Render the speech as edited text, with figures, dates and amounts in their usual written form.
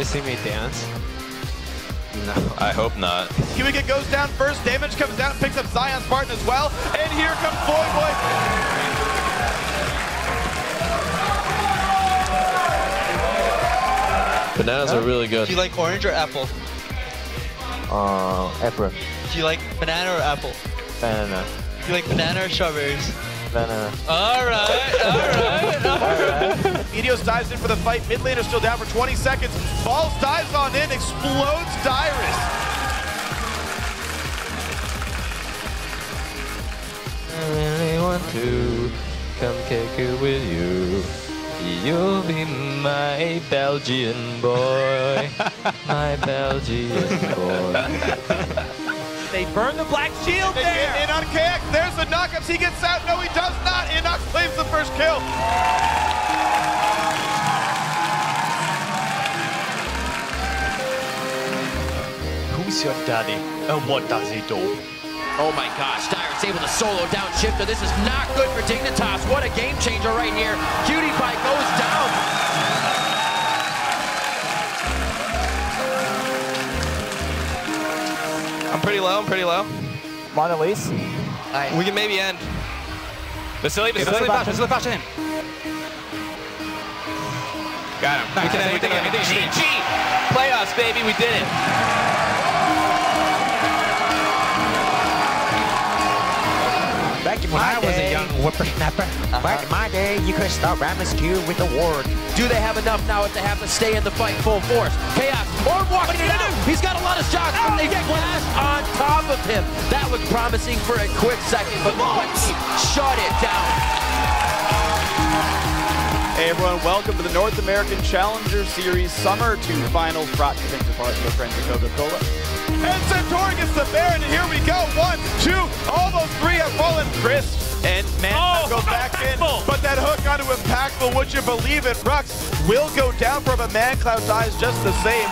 see me dance? No, I hope not. Kiwika goes down first, Damage comes down and picks up Zion Spartan as well, and here comes Boy. Bananas are really good. Do you like orange or apple? Apple. Do you like banana or apple? Banana. Do you like banana or strawberries? Banana. Alright. Meteos dives in for the fight, mid laner still down for 20 seconds, Balls dives on in, explodes Dyrus. I really want to come kick it with you. You'll be my Belgian boy. My Belgian boy. They burn the black shield They there! get in on KX, there's the knockups, he gets out, no he does not, Inox claims the first kill. Who's your daddy, and what does he do? Oh my gosh, Dyrus able to solo down Shifter. This is not good for Dignitas. What a game changer right here. Cutie Pie goes down. I'm pretty low, Mona Lisa. We can maybe end. Vasily flash him. Got him. We can end. GG! Playoffs, baby, we did it. Back in my was a young whippersnapper. Back in my day, you could stop Rammus Q with a ward. Do they have enough now if they have to stay in the fight full force? Chaos, Orb walking it out. He's got a lot of shots, but they flash on top of him. That was promising for a quick second, but shut it down. Hey everyone, welcome to the North American Challenger Series Summer 2 Finals, brought to you by your friends at Coca-Cola. And Centauri gets the Baron, and here we go. 1, 2, almost 3 have fallen. Chris and Man goes back in, but that hook onto Impactful, would you believe it? Rux will go down for him, but Man Cloud dies just the same.